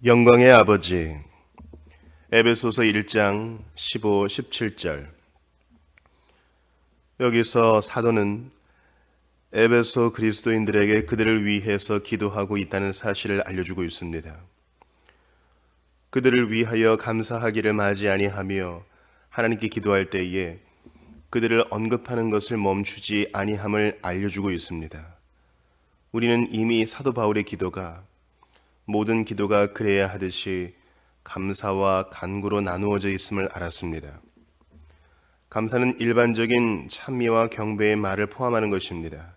영광의 아버지. 에베소서 1장 15, 17절. 여기서 사도는 에베소 그리스도인들에게 그들을 위해서 기도하고 있다는 사실을 알려주고 있습니다. 그들을 위하여 감사하기를 마지 아니하며 하나님께 기도할 때에 그들을 언급하는 것을 멈추지 아니함을 알려주고 있습니다. 우리는 이미 사도 바울의 기도가 모든 기도가 그래야 하듯이 감사와 간구로 나누어져 있음을 알았습니다. 감사는 일반적인 찬미와 경배의 말을 포함하는 것입니다.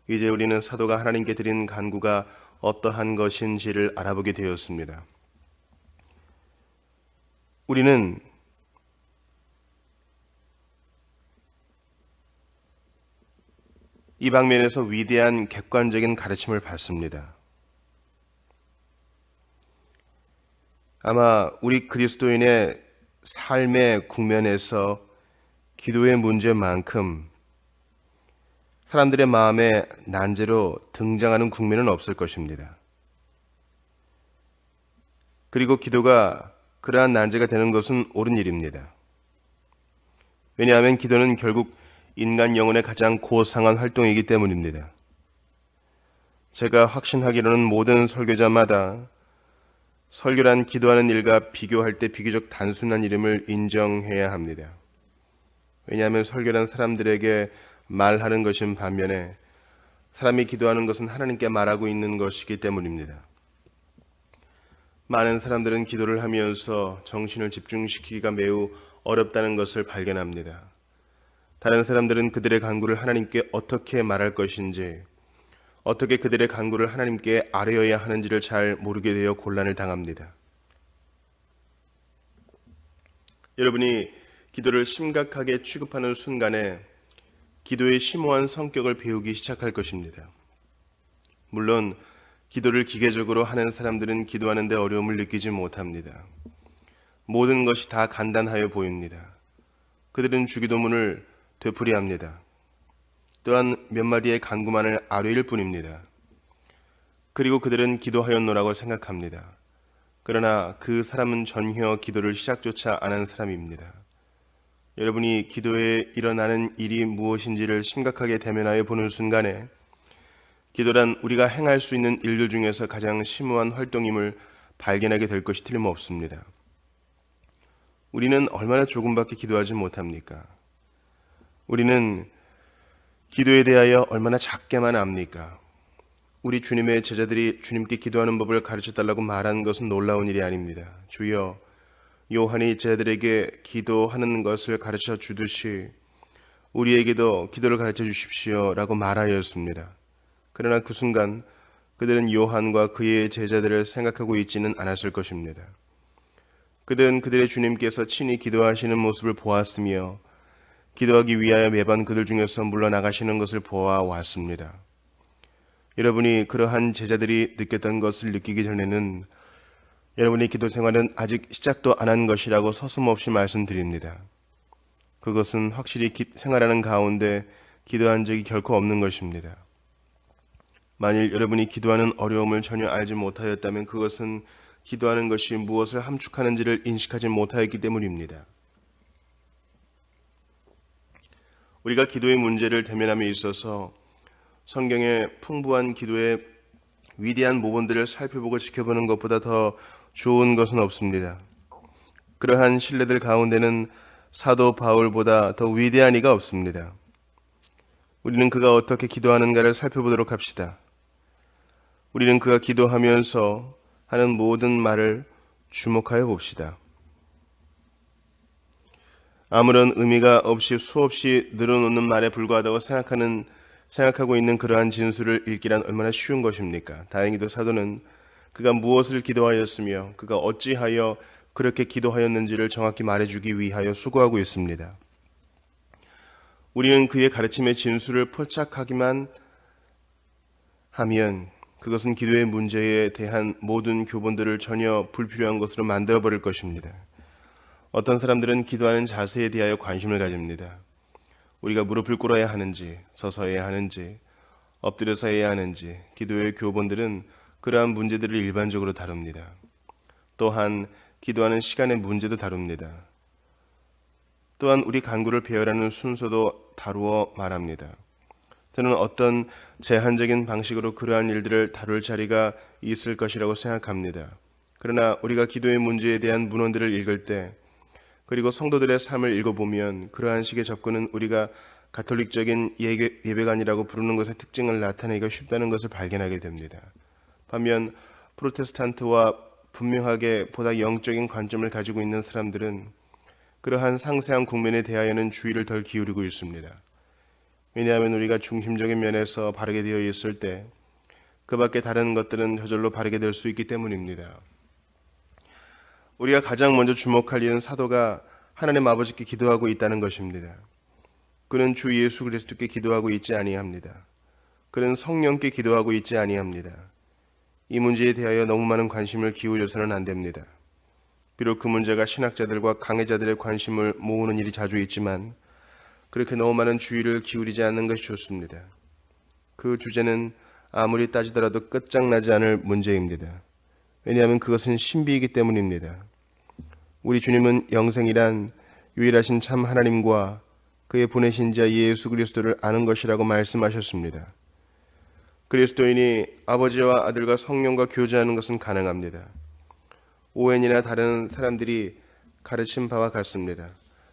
이제 우리는 사도가 하나님께 드린 간구가 어떠한 것인지를 알아보게 되었습니다. 우리는 이 방면에서 위대한 객관적인 가르침을 받습니다. 아마 우리 그리스도인의 삶의 국면에서 기도의 문제만큼 사람들의 마음에 난제로 등장하는 국면은 없을 것입니다. 그리고 기도가 그러한 난제가 되는 것은 옳은 일입니다. 왜냐하면 기도는 결국 인간 영혼의 가장 고상한 활동이기 때문입니다. 제가 확신하기로는 모든 설교자마다 설교란 기도하는 일과 비교할 때 비교적 단순한 이름을 인정해야 합니다. 왜냐하면 설교란 사람들에게 말하는 것인 반면에 사람이 기도하는 것은 하나님께 말하고 있는 것이기 때문입니다. 많은 사람들은 기도를 하면서 정신을 집중시키기가 매우 어렵다는 것을 발견합니다. 다른 사람들은 그들의 간구를 하나님께 어떻게 말할 것인지, 어떻게 그들의 간구를 하나님께 아뢰어야 하는지를 잘 모르게 되어 곤란을 당합니다. 여러분이 기도를 심각하게 취급하는 순간에 기도의 심오한 성격을 배우기 시작할 것입니다. 물론 기도를 기계적으로 하는 사람들은 기도하는 데 어려움을 느끼지 못합니다. 모든 것이 다 간단하여 보입니다. 그들은 주기도문을 되풀이합니다. 또한 몇 마디의 간구만을 아뢰일 뿐입니다. 그리고 그들은 기도하였노라고 생각합니다. 그러나 그 사람은 전혀 기도를 시작조차 안 한 사람입니다. 여러분이 기도에 일어나는 일이 무엇인지를 심각하게 대면하여 보는 순간에 기도란 우리가 행할 수 있는 일들 중에서 가장 심오한 활동임을 발견하게 될 것이 틀림없습니다. 우리는 얼마나 조금밖에 기도하지 못합니까? 우리는 기도에 대하여 얼마나 작게만 압니까? 우리 주님의 제자들이 주님께 기도하는 법을 가르쳐달라고 말한 것은 놀라운 일이 아닙니다. 주여, 요한이 제자들에게 기도하는 것을 가르쳐 주듯이 우리에게도 기도를 가르쳐 주십시오 라고 말하였습니다. 그러나 그 순간 그들은 요한과 그의 제자들을 생각하고 있지는 않았을 것입니다. 그들은 그들의 주님께서 친히 기도하시는 모습을 보았으며 기도하기 위하여 매번 그들 중에서 물러나가시는 것을 보아왔습니다. 여러분이 그러한 제자들이 느꼈던 것을 느끼기 전에는 여러분의 기도 생활은 아직 시작도 안 한 것이라고 서슴없이 말씀드립니다. 그것은 확실히 생활하는 가운데 기도한 적이 결코 없는 것입니다. 만일 여러분이 기도하는 어려움을 전혀 알지 못하였다면 그것은 기도하는 것이 무엇을 함축하는지를 인식하지 못하였기 때문입니다. 우리가 기도의 문제를 대면함에 있어서 성경의 풍부한 기도의 위대한 모본들을 살펴보고 지켜보는 것보다 더 좋은 것은 없습니다. 그러한 신뢰들 가운데는 사도 바울보다 더 위대한 이가 없습니다. 우리는 그가 어떻게 기도하는가를 살펴보도록 합시다. 우리는 그가 기도하면서 하는 모든 말을 주목하여 봅시다. 아무런 의미가 없이 수없이 늘어놓는 말에 불과하다고 생각하고 있는 그러한 진술을 읽기란 얼마나 쉬운 것입니까? 다행히도 사도는 그가 무엇을 기도하였으며 그가 어찌하여 그렇게 기도하였는지를 정확히 말해주기 위하여 수고하고 있습니다. 우리는 그의 가르침의 진술을 포착하기만 하면 그것은 기도의 문제에 대한 모든 교본들을 전혀 불필요한 것으로 만들어버릴 것입니다. 어떤 사람들은 기도하는 자세에 대하여 관심을 가집니다. 우리가 무릎을 꿇어야 하는지, 서서 해야 하는지, 엎드려서 해야 하는지, 기도의 교본들은 그러한 문제들을 일반적으로 다룹니다. 또한 기도하는 시간의 문제도 다룹니다. 또한 우리 간구를 배열하는 순서도 다루어 말합니다. 저는 어떤 제한적인 방식으로 그러한 일들을 다룰 자리가 있을 것이라고 생각합니다. 그러나 우리가 기도의 문제에 대한 문헌들을 읽을 때, 그리고 성도들의 삶을 읽어보면 그러한 식의 접근은 우리가 가톨릭적인 예배관이라고 부르는 것의 특징을 나타내기가 쉽다는 것을 발견하게 됩니다. 반면 프로테스탄트와 분명하게 보다 영적인 관점을 가지고 있는 사람들은 그러한 상세한 국면에 대하여는 주의를 덜 기울이고 있습니다. 왜냐하면 우리가 중심적인 면에서 바르게 되어 있을 때 그 밖에 다른 것들은 저절로 바르게 될 수 있기 때문입니다. 우리가 가장 먼저 주목할 일은 사도가 하나님 아버지께 기도하고 있다는 것입니다. 그는 주 예수 그리스도께 기도하고 있지 아니합니다. 그는 성령께 기도하고 있지 아니합니다. 이 문제에 대하여 너무 많은 관심을 기울여서는 안 됩니다. 비록 그 문제가 신학자들과 강해자들의 관심을 모으는 일이 자주 있지만 그렇게 너무 많은 주의를 기울이지 않는 것이 좋습니다. 그 주제는 아무리 따지더라도 끝장나지 않을 문제입니다. 왜냐하면 그것은 신비이기 때문입니다. 우리 주님은 영생이란 유일하신 참 하나님과 그의 보내신 자 예수 그리스도를 아는 것이라고 말씀하셨습니다. 그리스도인이 아버지와 아들과 성령과 교제하는 것은 가능합니다. 오웬이나 다른 사람들이 가르친 바와 같습니다.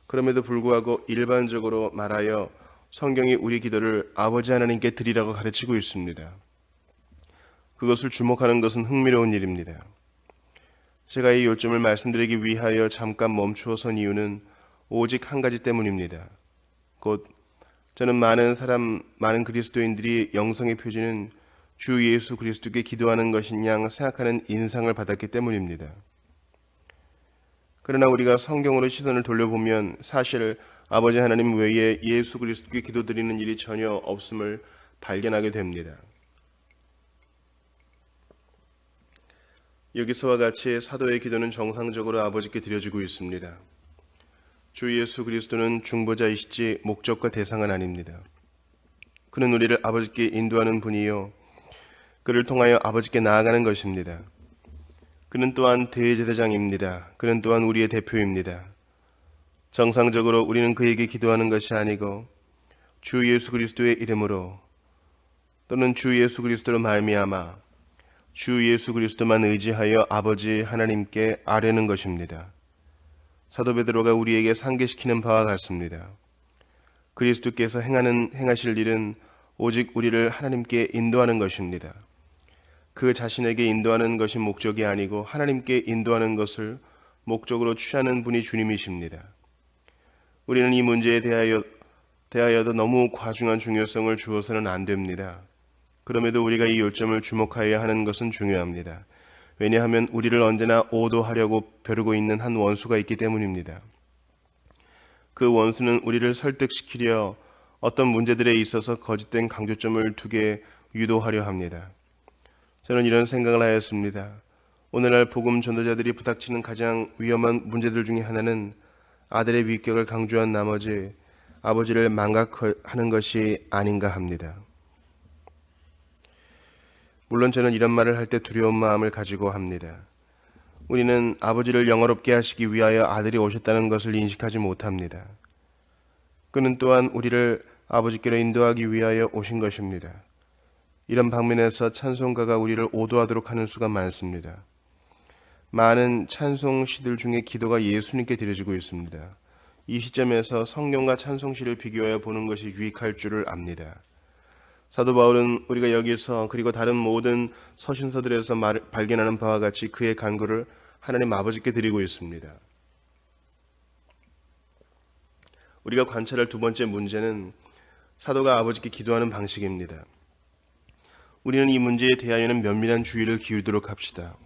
그럼에도 불구하고 일반적으로 말하여 성경이 우리 기도를 아버지 하나님께 드리라고 가르치고 있습니다. 그것을 주목하는 것은 흥미로운 일입니다. 제가 이 요점을 말씀드리기 위하여 잠깐 멈추어 선 이유는 오직 한 가지 때문입니다. 곧 저는 많은 그리스도인들이 영성의 표지는 주 예수 그리스도께 기도하는 것인 양 생각하는 인상을 받았기 때문입니다. 그러나 우리가 성경으로 시선을 돌려보면 사실 아버지 하나님 외에 예수 그리스도께 기도드리는 일이 전혀 없음을 발견하게 됩니다. 여기서와 같이 사도의 기도는 정상적으로 아버지께 드려지고 있습니다. 주 예수 그리스도는 중보자이시지 목적과 대상은 아닙니다. 그는 우리를 아버지께 인도하는 분이요, 그를 통하여 아버지께 나아가는 것입니다. 그는 또한 대제사장입니다. 그는 또한 우리의 대표입니다. 정상적으로 우리는 그에게 기도하는 것이 아니고 주 예수 그리스도의 이름으로 또는 주 예수 그리스도로 말미암아 주 예수 그리스도만 의지하여 아버지 하나님께 아뢰는 것입니다. 사도 베드로가 우리에게 상기시키는 바와 같습니다. 그리스도께서 행하실 일은 오직 우리를 하나님께 인도하는 것입니다. 그 자신에게 인도하는 것이 목적이 아니고 하나님께 인도하는 것을 목적으로 취하는 분이 주님이십니다. 우리는 이 문제에 대하여도 너무 과중한 중요성을 주어서는 안 됩니다. 그럼에도 우리가 이 요점을 주목하여야 하는 것은 중요합니다. 왜냐하면 우리를 언제나 오도하려고 벼르고 있는 한 원수가 있기 때문입니다. 그 원수는 우리를 설득시키려 어떤 문제들에 있어서 거짓된 강조점을 두게 유도하려 합니다. 저는 이런 생각을 하였습니다. 오늘날 복음 전도자들이 부닥치는 가장 위험한 문제들 중에 하나는 아들의 위격을 강조한 나머지 아버지를 망각하는 것이 아닌가 합니다. 물론 저는 이런 말을 할 때 두려운 마음을 가지고 합니다. 우리는 아버지를 영화롭게 하시기 위하여 아들이 오셨다는 것을 인식하지 못합니다. 그는 또한 우리를 아버지께로 인도하기 위하여 오신 것입니다. 이런 방면에서 찬송가가 우리를 오도하도록 하는 수가 많습니다. 많은 찬송시들 중에 기도가 예수님께 드려지고 있습니다. 이 시점에서 성경과 찬송시를 비교하여 보는 것이 유익할 줄을 압니다. 사도 바울은 우리가 여기서 그리고 다른 모든 서신서들에서 발견하는 바와 같이 그의 간구를 하나님 아버지께 드리고 있습니다. 우리가 관찰할 두 번째 문제는 사도가 아버지께 기도하는 방식입니다. 우리는 이 문제에 대하여는 면밀한 주의를 기울이도록 합시다.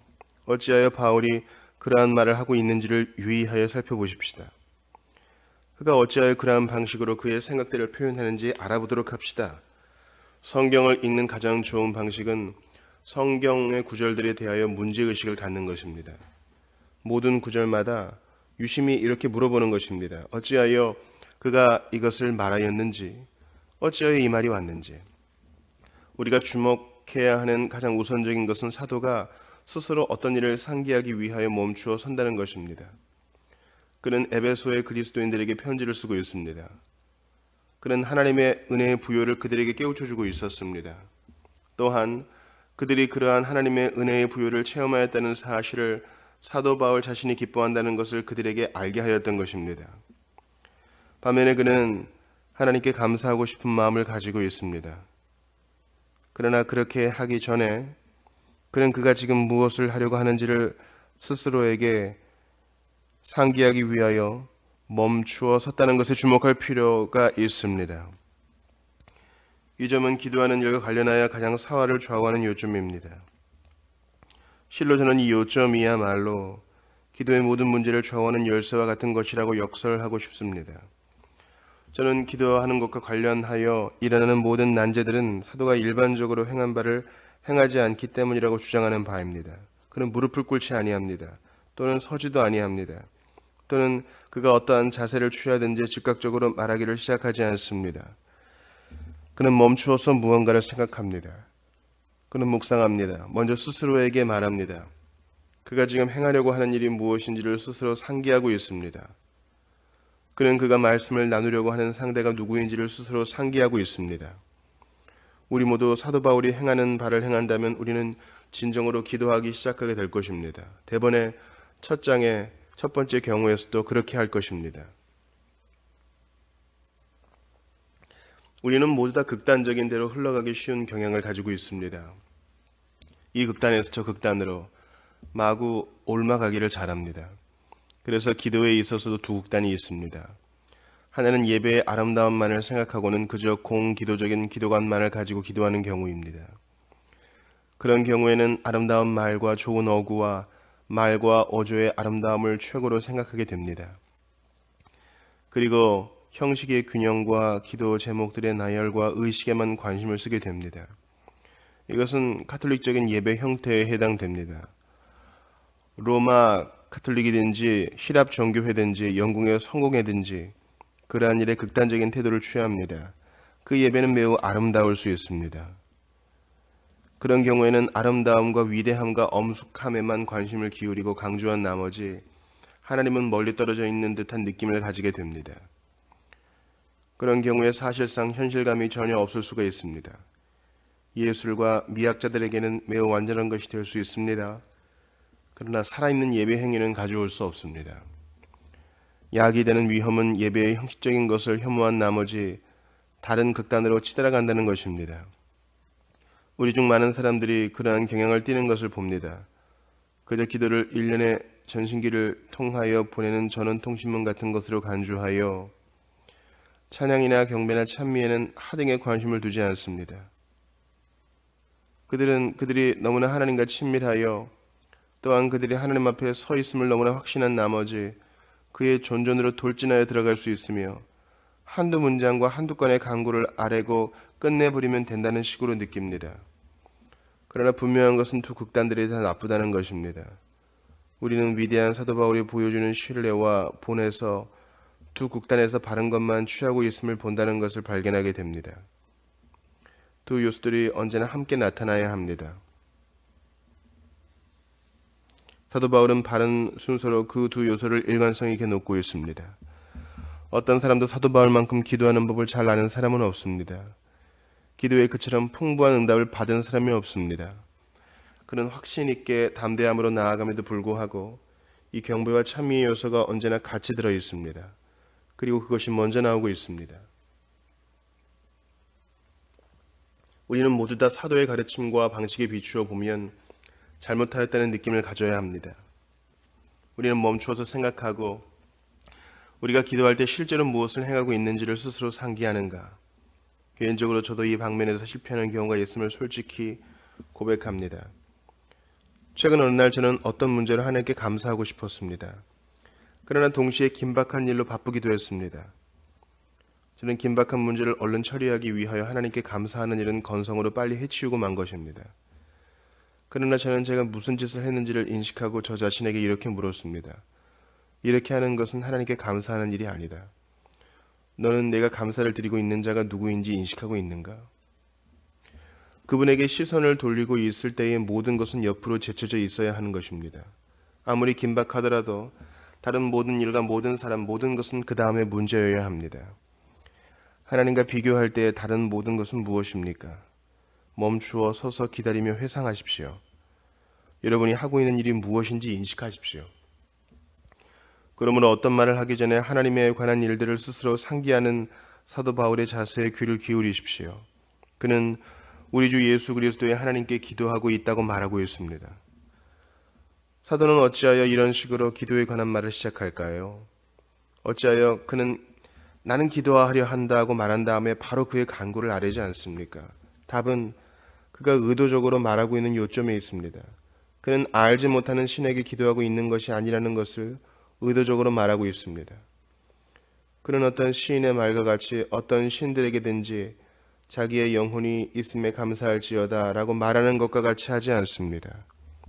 어찌하여 바울이 그러한 말을 하고 있는지를 유의하여 살펴보십시다. 그가 어찌하여 그러한 방식으로 그의 생각들을 표현하는지 알아보도록 합시다. 성경을 읽는 가장 좋은 방식은 성경의 구절들에 대하여 문제의식을 갖는 것입니다. 모든 구절마다 유심히 이렇게 물어보는 것입니다. 어찌하여 그가 이것을 말하였는지, 어찌하여 이 말이 왔는지. 우리가 주목해야 하는 가장 우선적인 것은 사도가 스스로 어떤 일을 상기하기 위하여 멈추어 선다는 것입니다. 그는 에베소의 그리스도인들에게 편지를 쓰고 있습니다. 그는 하나님의 은혜의 부요를 그들에게 깨우쳐주고 있었습니다. 또한 그들이 그러한 하나님의 은혜의 부요를 체험하였다는 사실을 사도 바울 자신이 기뻐한다는 것을 그들에게 알게 하였던 것입니다. 반면에 그는 하나님께 감사하고 싶은 마음을 가지고 있습니다. 그러나 그렇게 하기 전에 그는 그가 지금 무엇을 하려고 하는지를 스스로에게 상기하기 위하여 멈추어 섰다는 것에 주목할 필요가 있습니다. 이 점은 기도하는 일과 관련하여 가장 사활을 좌우하는 요점입니다. 실로 저는 이 요점이야말로 기도의 모든 문제를 좌우하는 열쇠와 같은 것이라고 역설하고 싶습니다. 저는 기도하는 것과 관련하여 일어나는 모든 난제들은 사도가 일반적으로 행한 바를 행하지 않기 때문이라고 주장하는 바입니다. 그는 무릎을 꿇지 아니합니다. 또는 서지도 아니합니다. 또는 그가 어떠한 자세를 취하든지 즉각적으로 말하기를 시작하지 않습니다. 그는 멈추어서 무언가를 생각합니다. 그는 묵상합니다. 먼저 스스로에게 말합니다. 그가 지금 행하려고 하는 일이 무엇인지를 스스로 상기하고 있습니다. 그는 그가 말씀을 나누려고 하는 상대가 누구인지를 스스로 상기하고 있습니다. 우리 모두 사도 바울이 행하는 바를 행한다면 우리는 진정으로 기도하기 시작하게 될 것입니다. 대번에 첫 장의 첫 번째 경우에서도 그렇게 할 것입니다. 우리는 모두 다 극단적인 대로 흘러가기 쉬운 경향을 가지고 있습니다. 이 극단에서 저 극단으로 마구 옮아가기를 잘합니다. 그래서 기도에 있어서도 두 극단이 있습니다. 하나는 예배의 아름다움만을 생각하고는 그저 공기도적인 기도관만을 가지고 기도하는 경우입니다. 그런 경우에는 아름다운 말과 좋은 어구와 말과 어조의 아름다움을 최고로 생각하게 됩니다. 그리고 형식의 균형과 기도 제목들의 나열과 의식에만 관심을 쓰게 됩니다. 이것은 카톨릭적인 예배 형태에 해당됩니다. 로마 카톨릭이든지 히랍 정교회든지 영국의 성공회든지 그러한 일에 극단적인 태도를 취합니다. 그 예배는 매우 아름다울 수 있습니다. 그런 경우에는 아름다움과 위대함과 엄숙함에만 관심을 기울이고 강조한 나머지 하나님은 멀리 떨어져 있는 듯한 느낌을 가지게 됩니다. 그런 경우에 사실상 현실감이 전혀 없을 수가 있습니다. 예술과 미학자들에게는 매우 완전한 것이 될 수 있습니다. 그러나 살아있는 예배 행위는 가져올 수 없습니다. 약이 되는 위험은 예배의 형식적인 것을 혐오한 나머지 다른 극단으로 치달아간다는 것입니다. 우리 중 많은 사람들이 그러한 경향을 띠는 것을 봅니다. 그저 기도를 1년의 전신기를 통하여 보내는 전원통신문 같은 것으로 간주하여 찬양이나 경배나 찬미에는 하등의 관심을 두지 않습니다. 그들이 너무나 하나님과 친밀하여 또한 그들이 하나님 앞에 서 있음을 너무나 확신한 나머지 그의 존전으로 돌진하여 들어갈 수 있으며 한두 문장과 한두 건의 강구를 아뢰고 끝내버리면 된다는 식으로 느낍니다. 그러나 분명한 것은 두 극단들이 다 나쁘다는 것입니다. 우리는 위대한 사도 바울이 보여주는 신뢰와 본에서 두 극단에서 바른 것만 취하고 있음을 본다는 것을 발견하게 됩니다. 두 요소들이 언제나 함께 나타나야 합니다. 사도 바울은 바른 순서로 그 두 요소를 일관성 있게 놓고 있습니다. 어떤 사람도 사도 바울만큼 기도하는 법을 잘 아는 사람은 없습니다. 기도에 그처럼 풍부한 응답을 받은 사람이 없습니다. 그는 확신 있게 담대함으로 나아감에도 불구하고 이 경배와 참미의 요소가 언제나 같이 들어 있습니다. 그리고 그것이 먼저 나오고 있습니다. 우리는 모두 다 사도의 가르침과 방식에 비추어 보면 잘못하였다는 느낌을 가져야 합니다. 우리는 멈추어서 생각하고 우리가 기도할 때 실제로 무엇을 행하고 있는지를 스스로 상기하는가. 개인적으로 저도 이 방면에서 실패하는 경우가 있음을 솔직히 고백합니다. 최근 어느 날 저는 어떤 문제로 하나님께 감사하고 싶었습니다. 그러나 동시에 긴박한 일로 바쁘기도 했습니다. 저는 긴박한 문제를 얼른 처리하기 위하여 하나님께 감사하는 일은 건성으로 빨리 해치우고 만 것입니다. 그러나 저는 제가 무슨 짓을 했는지를 인식하고 저 자신에게 이렇게 물었습니다. 이렇게 하는 것은 하나님께 감사하는 일이 아니다. 너는 내가 감사를 드리고 있는 자가 누구인지 인식하고 있는가? 그분에게 시선을 돌리고 있을 때의 모든 것은 옆으로 제쳐져 있어야 하는 것입니다. 아무리 긴박하더라도 다른 모든 일과 모든 사람, 모든 것은 그 다음에 문제여야 합니다. 하나님과 비교할 때 다른 모든 것은 무엇입니까? 멈추어 서서 기다리며 회상하십시오. 여러분이 하고 있는 일이 무엇인지 인식하십시오. 그러므로 어떤 말을 하기 전에 하나님에 관한 일들을 스스로 상기하는 사도 바울의 자세에 귀를 기울이십시오. 그는 우리 주 예수 그리스도의 하나님께 기도하고 있다고 말하고 있습니다. 사도는 어찌하여 이런 식으로 기도에 관한 말을 시작할까요? 어찌하여 그는 나는 기도하려 한다고 말한 다음에 바로 그의 간구를 아뢰지 않습니까? 답은 그가 의도적으로 말하고 있는 요점에 있습니다. 그는 알지 못하는 신에게 기도하고 있는 것이 아니라는 것을 의도적으로 말하고 있습니다. 그는 어떤 시인의 말과 같이 어떤 신들에게든지 자기의 영혼이 있음에 감사할지어다 라고 말하는 것과 같이 하지 않습니다.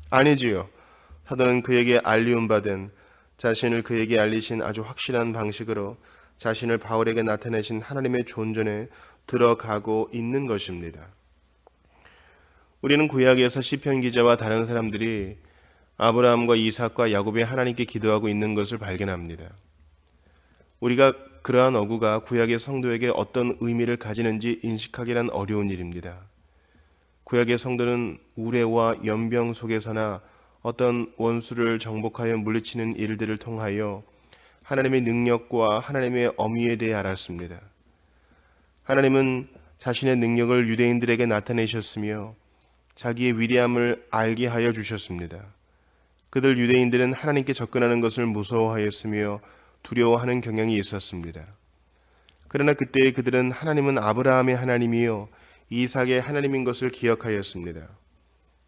아니지요. 사도는 그에게 알리움 받은 자신을 그에게 알리신 아주 확실한 방식으로 자신을 바울에게 나타내신 하나님의 존전에 들어가고 있는 것입니다. 우리는 구약에서 시편 기자와 다른 사람들이 아브라함과 이삭과 야곱의 하나님께 기도하고 있는 것을 발견합니다. 우리가 그러한 어구가 구약의 성도에게 어떤 의미를 가지는지 인식하기란 어려운 일입니다. 구약의 성도는 우레와 연병 속에서나 어떤 원수를 정복하여 물리치는 일들을 통하여 하나님의 능력과 하나님의 엄위에 대해 알았습니다. 하나님은 자신의 능력을 유대인들에게 나타내셨으며 자기의 위대함을 알게 하여 주셨습니다. 그들 유대인들은 하나님께 접근하는 것을 무서워하였으며 두려워하는 경향이 있었습니다. 그러나 그때의 그들은 하나님은 아브라함의 하나님이요 이삭의 하나님인 것을 기억하였습니다.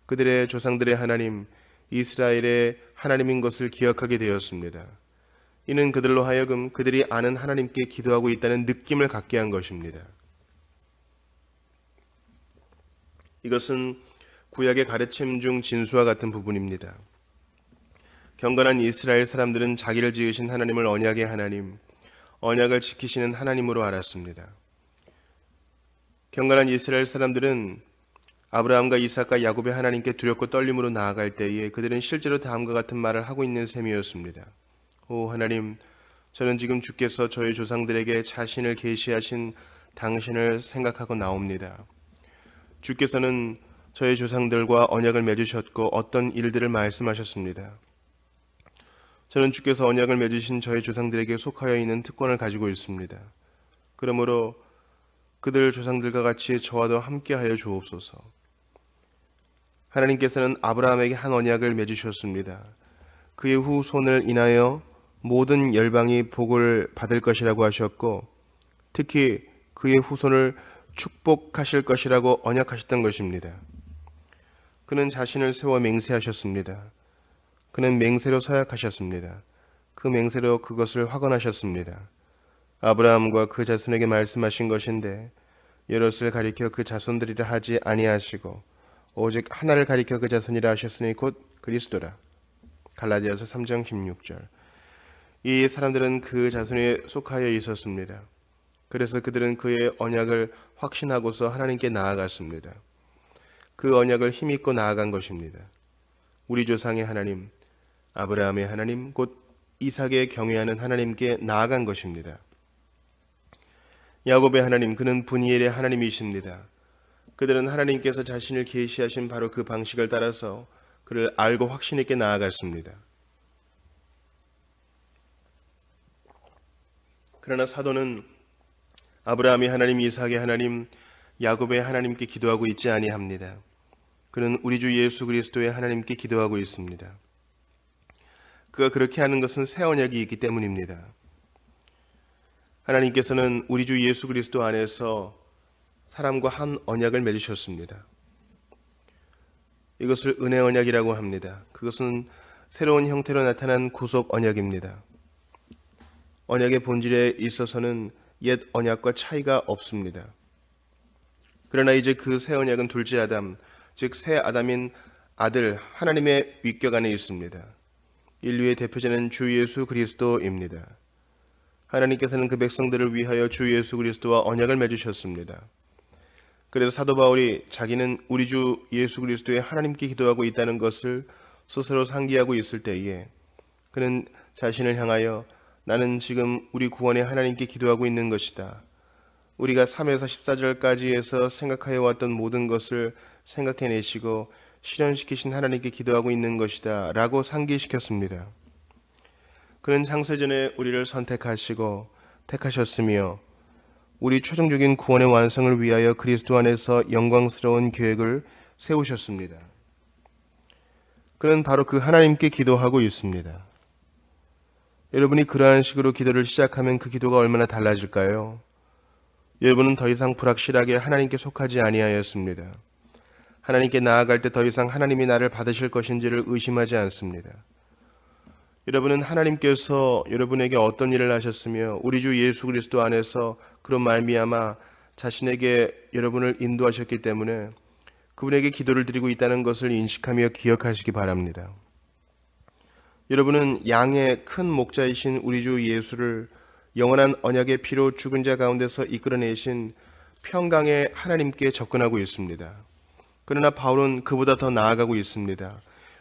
그들의 조상들의 하나님 이스라엘의 하나님인 것을 기억하게 되었습니다. 이는 그들로 하여금 그들이 아는 하나님께 기도하고 있다는 느낌을 갖게 한 것입니다. 이것은 구약의 가르침 중 진수와 같은 부분입니다. 경건한 이스라엘 사람들은 자기를 지으신 하나님을 언약의 하나님, 언약을 지키시는 하나님으로 알았습니다. 경건한 이스라엘 사람들은 아브라함과 이삭과 야곱의 하나님께 두렵고 떨림으로 나아갈 때에 그들은 실제로 다음과 같은 말을 하고 있는 셈이었습니다. 오 하나님, 저는 지금 주께서 저희 조상들에게 자신을 계시하신 당신을 생각하고 나옵니다. 주께서는 저희 조상들과 언약을 맺으셨고 어떤 일들을 말씀하셨습니다. 저는 주께서 언약을 맺으신 저희 조상들에게 속하여 있는 특권을 가지고 있습니다. 그러므로 그들 조상들과 같이 저와도 함께하여 주옵소서. 하나님께서는 아브라함에게 한 언약을 맺으셨습니다. 그의 후손을 인하여 모든 열방이 복을 받을 것이라고 하셨고 특히 그의 후손을 축복하실 것이라고 언약하셨던 것입니다. 그는 자신을 세워 맹세하셨습니다. 그는 맹세로 서약하셨습니다. 그 맹세로 그것을 확언하셨습니다. 아브라함과 그 자손에게 말씀하신 것인데 여럿을 가리켜 그 자손들이라 하지 아니하시고 오직 하나를 가리켜 그 자손이라 하셨으니 곧 그리스도라. 갈라디아서 3장 16절. 이 사람들은 그 자손에 속하여 있었습니다. 그래서 그들은 그의 언약을 확신하고서 하나님께 나아갔습니다. 그 언약을 힘입고 나아간 것입니다. 우리 조상의 하나님, 아브라함의 하나님, 곧 이삭의 경외하는 하나님께 나아간 것입니다. 야곱의 하나님, 그는 분이엘의 하나님이십니다. 그들은 하나님께서 자신을 계시하신 바로 그 방식을 따라서 그를 알고 확신 있게 나아갔습니다. 그러나 사도는 아브라함의 하나님, 이삭의 하나님, 야곱의 하나님께 기도하고 있지 아니합니다. 그는 우리 주 예수 그리스도의 하나님께 기도하고 있습니다. 그가 그렇게 하는 것은 새 언약이 있기 때문입니다. 하나님께서는 우리 주 예수 그리스도 안에서 사람과 한 언약을 맺으셨습니다. 이것을 은혜 언약이라고 합니다. 그것은 새로운 형태로 나타난 구속 언약입니다. 언약의 본질에 있어서는 옛 언약과 차이가 없습니다. 그러나 이제 그 새 언약은 둘째 아담, 즉 새 아담인 아들 하나님의 위격 안에 있습니다. 인류의 대표자는 주 예수 그리스도입니다. 하나님께서는 그 백성들을 위하여 주 예수 그리스도와 언약을 맺으셨습니다. 그래서 사도 바울이 자기는 우리 주 예수 그리스도의 하나님께 기도하고 있다는 것을 스스로 상기하고 있을 때에 그는 자신을 향하여 나는 지금 우리 구원의 하나님께 기도하고 있는 것이다. 우리가 3에서 14절까지 해서 생각하여 왔던 모든 것을 생각해내시고 실현시키신 하나님께 기도하고 있는 것이다 라고 상기시켰습니다. 그는 창세전에 우리를 선택하시고 택하셨으며 우리 최종적인 구원의 완성을 위하여 그리스도 안에서 영광스러운 계획을 세우셨습니다. 그는 바로 그 하나님께 기도하고 있습니다. 여러분이 그러한 식으로 기도를 시작하면 그 기도가 얼마나 달라질까요? 여러분은 더 이상 불확실하게 하나님께 속하지 아니하였습니다. 하나님께 나아갈 때 더 이상 하나님이 나를 받으실 것인지를 의심하지 않습니다. 여러분은 하나님께서 여러분에게 어떤 일을 하셨으며 우리 주 예수 그리스도 안에서 그런 말미암아 자신에게 여러분을 인도하셨기 때문에 그분에게 기도를 드리고 있다는 것을 인식하며 기억하시기 바랍니다. 여러분은 양의 큰 목자이신 우리 주 예수를 영원한 언약의 피로 죽은 자 가운데서 이끌어내신 평강의 하나님께 접근하고 있습니다. 그러나 바울은 그보다 더 나아가고 있습니다.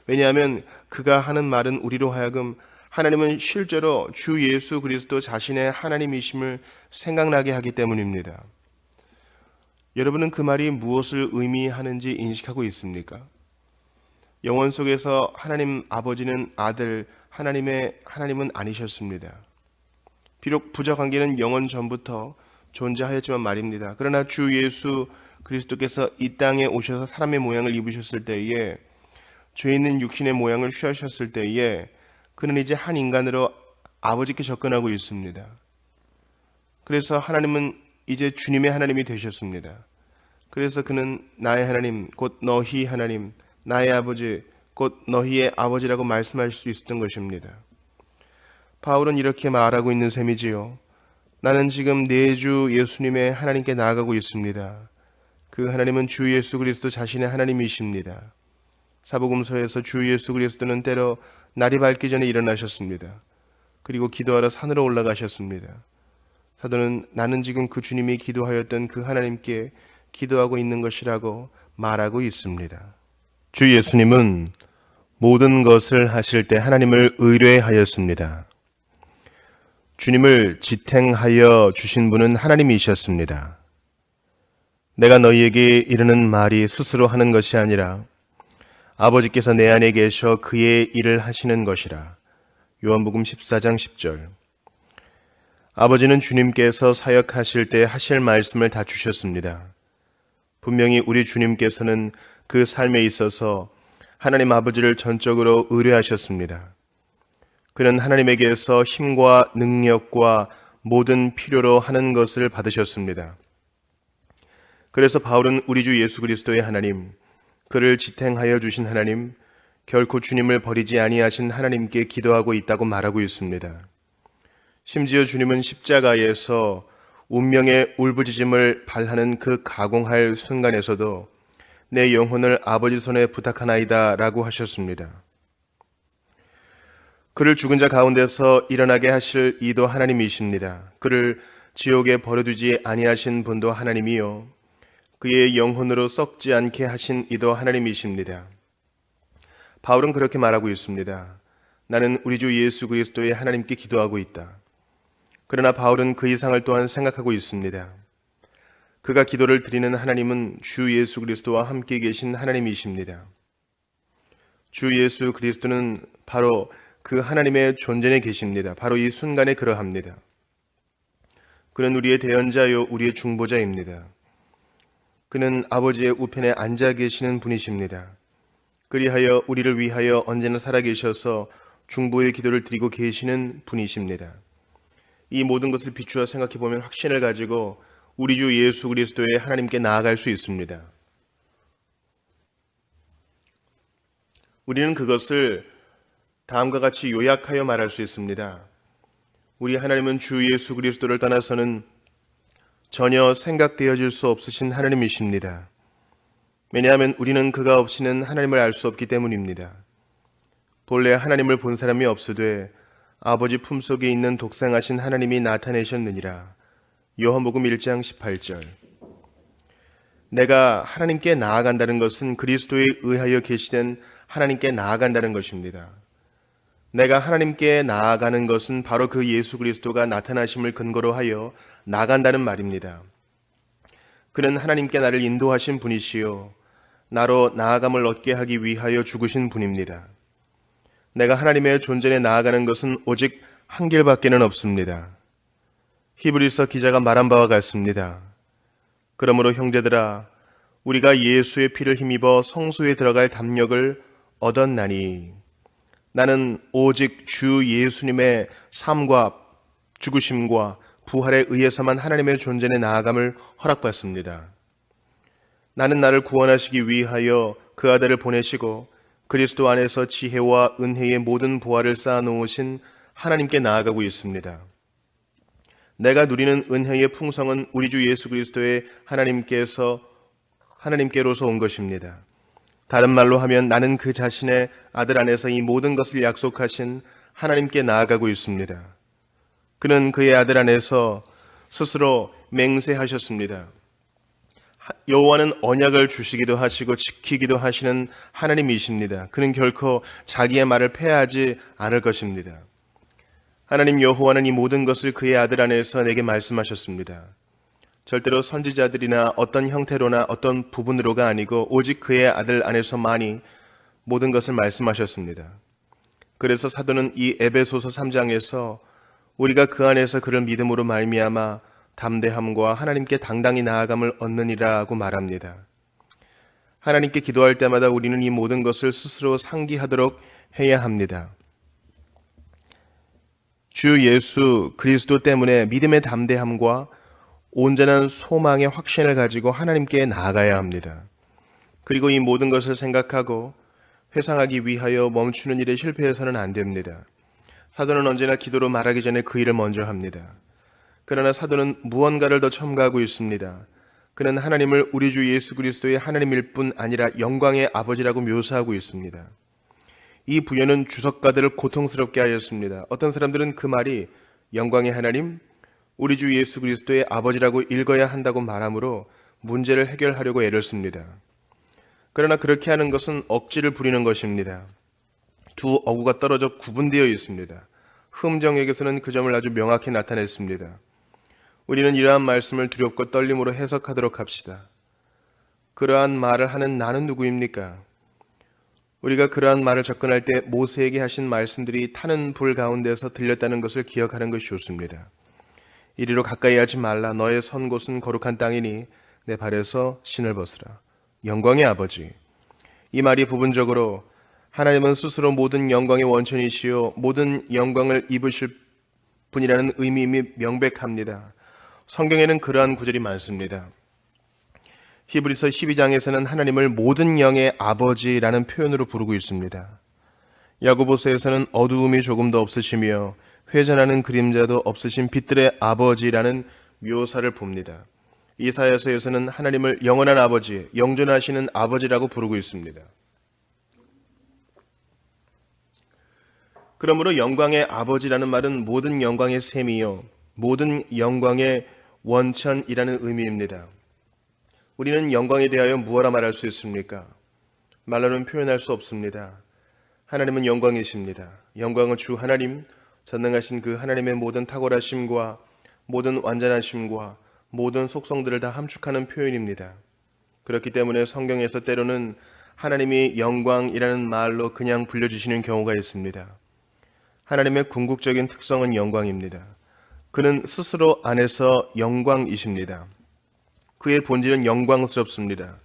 왜냐하면 그가 하는 말은 우리로 하여금 하나님은 실제로 주 예수 그리스도 자신의 하나님이심을 생각나게 하기 때문입니다. 여러분은 그 말이 무엇을 의미하는지 인식하고 있습니까? 영원 속에서 하나님 아버지는 아들 하나님은 아니셨습니다. 비록 부자관계는 영원 전부터 존재하였지만 말입니다. 그러나 주 예수 그리스도께서 이 땅에 오셔서 사람의 모양을 입으셨을 때에 죄 있는 육신의 모양을 취하셨을 때에 그는 이제 한 인간으로 아버지께 접근하고 있습니다. 그래서 하나님은 이제 주님의 하나님이 되셨습니다. 그래서 그는 나의 하나님 곧 너희 하나님 나의 아버지 곧 너희의 아버지라고 말씀하실 수 있었던 것입니다. 바울은 이렇게 말하고 있는 셈이지요. 나는 지금 내 주 예수님의 하나님께 나아가고 있습니다. 그 하나님은 주 예수 그리스도 자신의 하나님이십니다. 사복음서에서 주 예수 그리스도는 때로 날이 밝기 전에 일어나셨습니다. 그리고 기도하러 산으로 올라가셨습니다. 사도는 나는 지금 그 주님이 기도하였던 그 하나님께 기도하고 있는 것이라고 말하고 있습니다. 주 예수님은 모든 것을 하실 때 하나님을 의뢰하였습니다. 주님을 지탱하여 주신 분은 하나님이셨습니다. 내가 너희에게 이르는 말이 스스로 하는 것이 아니라 아버지께서 내 안에 계셔 그의 일을 하시는 것이라. 요한복음 14장 10절. 아버지는 주님께서 사역하실 때 하실 말씀을 다 주셨습니다. 분명히 우리 주님께서는 그 삶에 있어서 하나님 아버지를 전적으로 의뢰하셨습니다. 그는 하나님에게서 힘과 능력과 모든 필요로 하는 것을 받으셨습니다. 그래서 바울은 우리 주 예수 그리스도의 하나님, 그를 지탱하여 주신 하나님, 결코 주님을 버리지 아니하신 하나님께 기도하고 있다고 말하고 있습니다. 심지어 주님은 십자가에서 운명의 울부짖음을 발하는 그 가공할 순간에서도 내 영혼을 아버지 손에 부탁하나이다 라고 하셨습니다. 그를 죽은 자 가운데서 일어나게 하실 이도 하나님이십니다. 그를 지옥에 버려두지 아니하신 분도 하나님이요 그의 영혼으로 썩지 않게 하신 이도 하나님이십니다. 바울은 그렇게 말하고 있습니다. 나는 우리 주 예수 그리스도의 하나님께 기도하고 있다. 그러나 바울은 그 이상을 또한 생각하고 있습니다. 그가 기도를 드리는 하나님은 주 예수 그리스도와 함께 계신 하나님이십니다. 주 예수 그리스도는 바로 그 하나님의 존재에 계십니다. 바로 이 순간에 그러합니다. 그는 우리의 대언자요 우리의 중보자입니다. 그는 아버지의 우편에 앉아 계시는 분이십니다. 그리하여 우리를 위하여 언제나 살아계셔서 중보의 기도를 드리고 계시는 분이십니다. 이 모든 것을 비추어 생각해 보면 확신을 가지고 우리 주 예수 그리스도의 하나님께 나아갈 수 있습니다. 우리는 그것을 다음과 같이 요약하여 말할 수 있습니다. 우리 하나님은 주 예수 그리스도를 떠나서는 전혀 생각되어질 수 없으신 하나님이십니다. 왜냐하면 우리는 그가 없이는 하나님을 알 수 없기 때문입니다. 본래 하나님을 본 사람이 없으되 아버지 품속에 있는 독생하신 하나님이 나타내셨느니라. 요한복음 1장 18절. 내가 하나님께 나아간다는 것은 그리스도에 의하여 계시된 하나님께 나아간다는 것입니다. 내가 하나님께 나아가는 것은 바로 그 예수 그리스도가 나타나심을 근거로 하여 나간다는 말입니다. 그는 하나님께 나를 인도하신 분이시요 나로 나아감을 얻게 하기 위하여 죽으신 분입니다. 내가 하나님의 존전에 나아가는 것은 오직 한 길밖에는 없습니다. 히브리서 기자가 말한 바와 같습니다. 그러므로 형제들아 우리가 예수의 피를 힘입어 성소에 들어갈 담력을 얻었나니 나는 오직 주 예수님의 삶과 죽으심과 부활에 의해서만 하나님의 존전에 나아감을 허락받습니다. 나는 나를 구원하시기 위하여 그 아들을 보내시고 그리스도 안에서 지혜와 은혜의 모든 보화를 쌓아놓으신 하나님께 나아가고 있습니다. 내가 누리는 은혜의 풍성은 우리 주 예수 그리스도의 하나님께로서 온 것입니다. 다른 말로 하면 나는 그 자신의 아들 안에서 이 모든 것을 약속하신 하나님께 나아가고 있습니다. 그는 그의 아들 안에서 스스로 맹세하셨습니다. 여호와는 언약을 주시기도 하시고 지키기도 하시는 하나님이십니다. 그는 결코 자기의 말을 폐하지 않을 것입니다. 하나님 여호와는 이 모든 것을 그의 아들 안에서 내게 말씀하셨습니다. 절대로 선지자들이나 어떤 형태로나 어떤 부분으로가 아니고 오직 그의 아들 안에서만이 모든 것을 말씀하셨습니다. 그래서 사도는 이 에베소서 3장에서 우리가 그 안에서 그를 믿음으로 말미암아 담대함과 하나님께 당당히 나아감을 얻느니라고 말합니다. 하나님께 기도할 때마다 우리는 이 모든 것을 스스로 상기하도록 해야 합니다. 주 예수 그리스도 때문에 믿음의 담대함과 온전한 소망의 확신을 가지고 하나님께 나아가야 합니다. 그리고 이 모든 것을 생각하고 회상하기 위하여 멈추는 일에 실패해서는 안 됩니다. 사도는 언제나 기도로 말하기 전에 그 일을 먼저 합니다. 그러나 사도는 무언가를 더 첨가하고 있습니다. 그는 하나님을 우리 주 예수 그리스도의 하나님일 뿐 아니라 영광의 아버지라고 묘사하고 있습니다. 이 부여는 주석가들을 고통스럽게 하였습니다. 어떤 사람들은 그 말이 영광의 하나님, 우리 주 예수 그리스도의 아버지라고 읽어야 한다고 말하므로 문제를 해결하려고 애를 씁니다. 그러나 그렇게 하는 것은 억지를 부리는 것입니다. 두 어구가 떨어져 구분되어 있습니다. 흠정에게서는 그 점을 아주 명확히 나타냈습니다. 우리는 이러한 말씀을 두렵고 떨림으로 해석하도록 합시다. 그러한 말을 하는 나는 누구입니까? 우리가 그러한 말을 접근할 때 모세에게 하신 말씀들이 타는 불 가운데서 들렸다는 것을 기억하는 것이 좋습니다. 이리로 가까이 하지 말라. 너의 선 곳은 거룩한 땅이니 내 발에서 신을 벗으라. 영광의 아버지. 이 말이 부분적으로 하나님은 스스로 모든 영광의 원천이시요 모든 영광을 입으실 분이라는 의미임이 명백합니다. 성경에는 그러한 구절이 많습니다. 히브리서 12장에서는 하나님을 모든 영의 아버지라는 표현으로 부르고 있습니다. 야고보서에서는 어두움이 조금도 없으시며 회전하는 그림자도 없으신 빛들의 아버지라는 묘사를 봅니다. 이사야서에서는 하나님을 영원한 아버지, 영존하시는 아버지라고 부르고 있습니다. 그러므로 영광의 아버지라는 말은 모든 영광의 셈이요 모든 영광의 원천이라는 의미입니다. 우리는 영광에 대하여 무엇라 말할 수 있습니까? 말로는 표현할 수 없습니다. 하나님은 영광이십니다. 영광은 주 하나님, 전능하신 그 하나님의 모든 탁월하심과 모든 완전하심과 모든 속성들을 다 함축하는 표현입니다. 그렇기 때문에 성경에서 때로는 하나님이 영광이라는 말로 그냥 불려주시는 경우가 있습니다. 하나님의 궁극적인 특성은 영광입니다. 그는 스스로 안에서 영광이십니다. 그의 본질은 영광스럽습니다.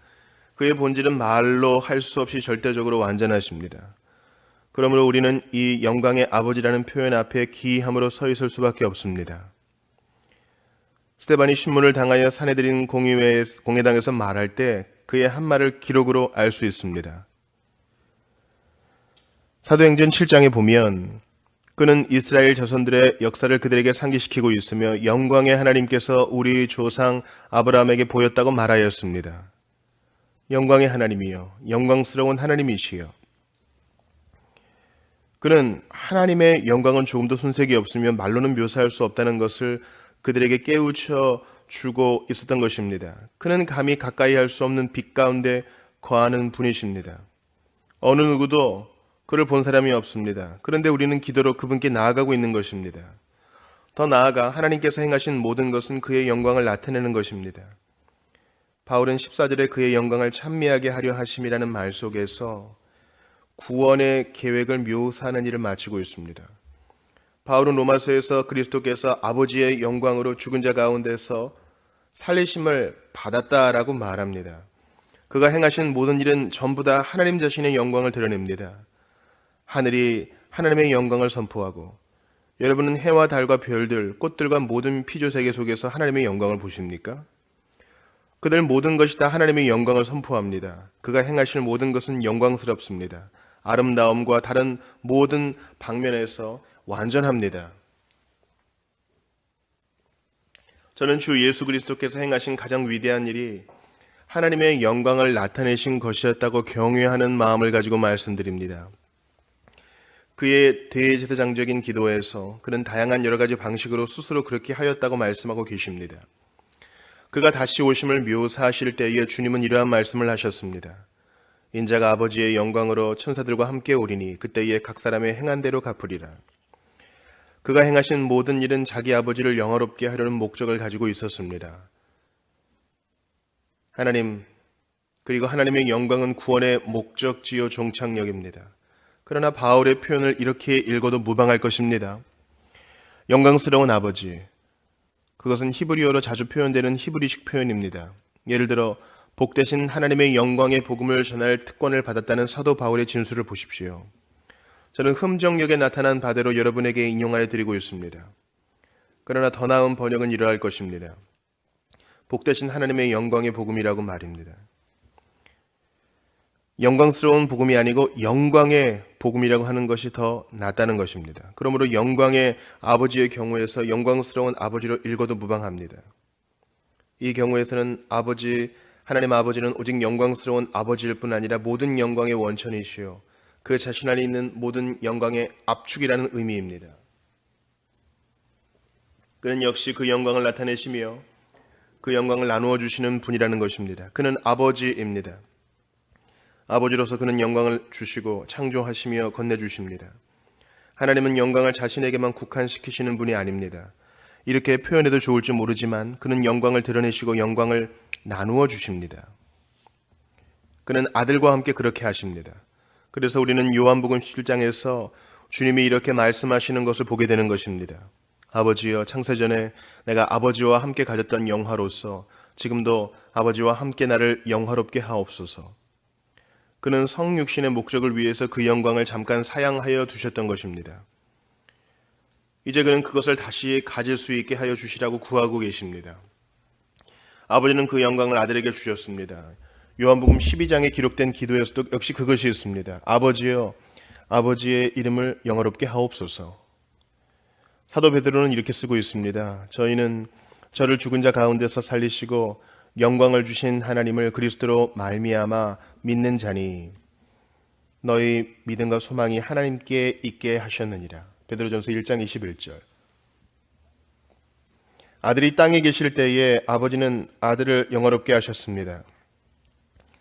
그의 본질은 말로 할 수 없이 절대적으로 완전하십니다. 그러므로 우리는 이 영광의 아버지라는 표현 앞에 기이함으로 서 있을 수밖에 없습니다. 스데반이 신문을 당하여 사내들인 공회당에서 말할 때 그의 한 말을 기록으로 알 수 있습니다. 사도행전 7장에 보면 그는 이스라엘 자손들의 역사를 그들에게 상기시키고 있으며 영광의 하나님께서 우리 조상 아브라함에게 보였다고 말하였습니다. 영광의 하나님이요 영광스러운 하나님이시여. 그는 하나님의 영광은 조금도 손색이 없으며 말로는 묘사할 수 없다는 것을 그들에게 깨우쳐 주고 있었던 것입니다. 그는 감히 가까이 할 수 없는 빛 가운데 거하는 분이십니다. 어느 누구도 그를 본 사람이 없습니다. 그런데 우리는 기도로 그분께 나아가고 있는 것입니다. 더 나아가 하나님께서 행하신 모든 것은 그의 영광을 나타내는 것입니다. 바울은 14절에 그의 영광을 찬미하게 하려 하심이라는 말 속에서 구원의 계획을 묘사하는 일을 마치고 있습니다. 바울은 로마서에서 그리스도께서 아버지의 영광으로 죽은 자 가운데서 살리심을 받았다라고 말합니다. 그가 행하신 모든 일은 전부 다 하나님 자신의 영광을 드러냅니다. 하늘이 하나님의 영광을 선포하고, 여러분은 해와 달과 별들, 꽃들과 모든 피조세계 속에서 하나님의 영광을 보십니까? 그들 모든 것이 다 하나님의 영광을 선포합니다. 그가 행하실 모든 것은 영광스럽습니다. 아름다움과 다른 모든 방면에서 완전합니다. 저는 주 예수 그리스도께서 행하신 가장 위대한 일이 하나님의 영광을 나타내신 것이었다고 경외하는 마음을 가지고 말씀드립니다. 그의 대제사장적인 기도에서 그는 다양한 여러 가지 방식으로 스스로 그렇게 하였다고 말씀하고 계십니다. 그가 다시 오심을 묘사하실 때에 주님은 이러한 말씀을 하셨습니다. 인자가 아버지의 영광으로 천사들과 함께 오리니 그때에 각 사람의 행한 대로 갚으리라. 그가 행하신 모든 일은 자기 아버지를 영화롭게 하려는 목적을 가지고 있었습니다. 하나님, 그리고 하나님의 영광은 구원의 목적지요 종착역입니다. 그러나 바울의 표현을 이렇게 읽어도 무방할 것입니다. 영광스러운 아버지, 그것은 히브리어로 자주 표현되는 히브리식 표현입니다. 예를 들어 복되신 하나님의 영광의 복음을 전할 특권을 받았다는 사도 바울의 진술을 보십시오. 저는 흠정역에 나타난 바대로 여러분에게 인용하여 드리고 있습니다. 그러나 더 나은 번역은 이러할 것입니다. 복되신 하나님의 영광의 복음이라고 말입니다. 영광스러운 복음이 아니고 영광의 복음이라고 하는 것이 더 낫다는 것입니다. 그러므로 영광의 아버지의 경우에서 영광스러운 아버지로 읽어도 무방합니다. 이 경우에서는 하나님 아버지는 오직 영광스러운 아버지일 뿐 아니라 모든 영광의 원천이시요 그 자신 안에 있는 모든 영광의 압축이라는 의미입니다. 그는 역시 그 영광을 나타내시며 그 영광을 나누어 주시는 분이라는 것입니다. 그는 아버지입니다. 아버지로서 그는 영광을 주시고 창조하시며 건네주십니다. 하나님은 영광을 자신에게만 국한시키시는 분이 아닙니다. 이렇게 표현해도 좋을지 모르지만 그는 영광을 드러내시고 영광을 나누어 주십니다. 그는 아들과 함께 그렇게 하십니다. 그래서 우리는 요한복음 17장에서 주님이 이렇게 말씀하시는 것을 보게 되는 것입니다. 아버지여, 창세전에 내가 아버지와 함께 가졌던 영화로서 지금도 아버지와 함께 나를 영화롭게 하옵소서. 그는 성육신의 목적을 위해서 그 영광을 잠깐 사양하여 두셨던 것입니다. 이제 그는 그것을 다시 가질 수 있게 하여 주시라고 구하고 계십니다. 아버지는 그 영광을 아들에게 주셨습니다. 요한복음 12장에 기록된 기도에서도 역시 그것이 있습니다. 아버지여, 아버지의 이름을 영화롭게 하옵소서. 사도 베드로는 이렇게 쓰고 있습니다. 저희는 저를 죽은 자 가운데서 살리시고 영광을 주신 하나님을 그리스도로 말미암아 믿는 자니 너희 믿음과 소망이 하나님께 있게 하셨느니라. 베드로전서 1장 21절. 아들이 땅에 계실 때에 아버지는 아들을 영화롭게 하셨습니다.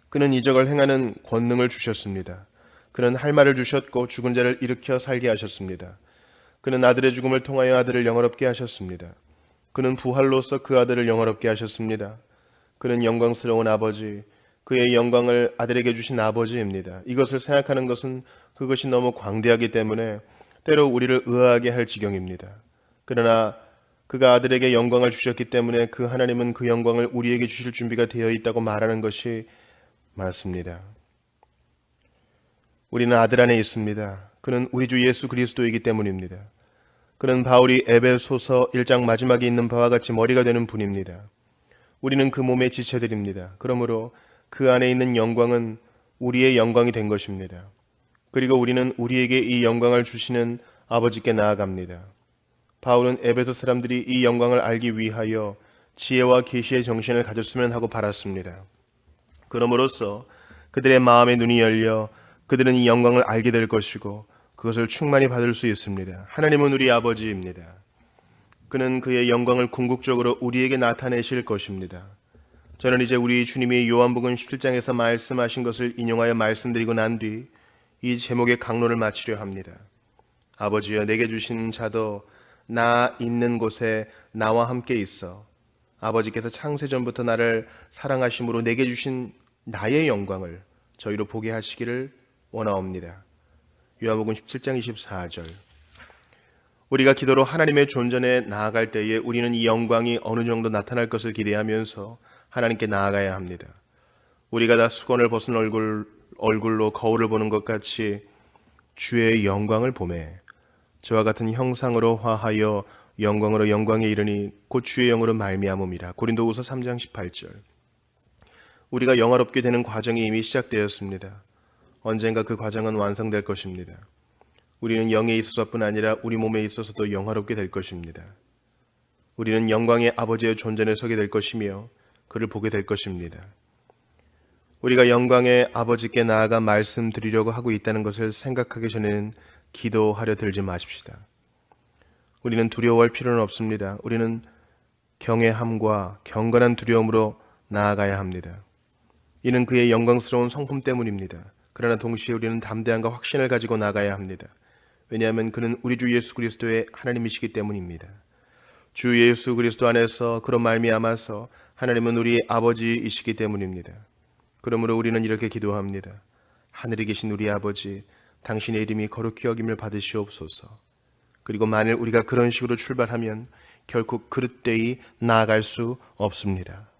그는 이적을 행하는 권능을 주셨습니다. 그는 할 말을 주셨고 죽은 자를 일으켜 살게 하셨습니다. 그는 아들의 죽음을 통하여 아들을 영화롭게 하셨습니다. 그는 부활로서 그 아들을 영화롭게 하셨습니다. 그는 영광스러운 아버지, 그의 영광을 아들에게 주신 아버지입니다. 이것을 생각하는 것은 그것이 너무 광대하기 때문에 때로 우리를 의아하게 할 지경입니다. 그러나 그가 아들에게 영광을 주셨기 때문에 그 하나님은 그 영광을 우리에게 주실 준비가 되어 있다고 말하는 것이 맞습니다. 우리는 아들 안에 있습니다. 그는 우리 주 예수 그리스도이기 때문입니다. 그는 바울이 에베소서 1장 마지막에 있는 바와 같이 머리가 되는 분입니다. 우리는 그 몸의 지체들입니다. 그러므로 그 안에 있는 영광은 우리의 영광이 된 것입니다. 그리고 우리는 우리에게 이 영광을 주시는 아버지께 나아갑니다. 바울은 에베소 사람들이 이 영광을 알기 위하여 지혜와 계시의 정신을 가졌으면 하고 바랐습니다. 그럼으로써 그들의 마음의 눈이 열려 그들은 이 영광을 알게 될 것이고 그것을 충만히 받을 수 있습니다. 하나님은 우리 아버지입니다. 그는 그의 영광을 궁극적으로 우리에게 나타내실 것입니다. 저는 이제 우리 주님이 요한복음 17장에서 말씀하신 것을 인용하여 말씀드리고 난 뒤 이 제목의 강론을 마치려 합니다. 아버지여, 내게 주신 자도 나 있는 곳에 나와 함께 있어 아버지께서 창세전부터 나를 사랑하심으로 내게 주신 나의 영광을 저희로 보게 하시기를 원하옵니다. 요한복음 17장 24절. 우리가 기도로 하나님의 존전에 나아갈 때에 우리는 이 영광이 어느 정도 나타날 것을 기대하면서 하나님께 나아가야 합니다. 우리가 다 수건을 벗은 얼굴로 거울을 보는 것 같이 주의 영광을 보매 저와 같은 형상으로 화하여 영광으로 영광에 이르니 곧 주의 영으로 말미암음이라. 고린도후서 3장 18절. 우리가 영화롭게 되는 과정이 이미 시작되었습니다. 언젠가 그 과정은 완성될 것입니다. 우리는 영에 있어서뿐 아니라 우리 몸에 있어서도 영화롭게 될 것입니다. 우리는 영광의 아버지의 존전에 서게 될 것이며 그를 보게 될 것입니다. 우리가 영광의 아버지께 나아가 말씀드리려고 하고 있다는 것을 생각하기 전에는 기도하려 들지 마십시다. 우리는 두려워할 필요는 없습니다. 우리는 경외함과 경건한 두려움으로 나아가야 합니다. 이는 그의 영광스러운 성품 때문입니다. 그러나 동시에 우리는 담대함과 확신을 가지고 나가야 합니다. 왜냐하면 그는 우리 주 예수 그리스도의 하나님이시기 때문입니다. 주 예수 그리스도 안에서 그로 말미암아서 하나님은 우리 아버지이시기 때문입니다. 그러므로 우리는 이렇게 기도합니다. 하늘에 계신 우리 아버지, 당신의 이름이 거룩히 여김을 받으시옵소서. 그리고 만일 우리가 그런 식으로 출발하면 결국 그릇되이 나아갈 수 없습니다.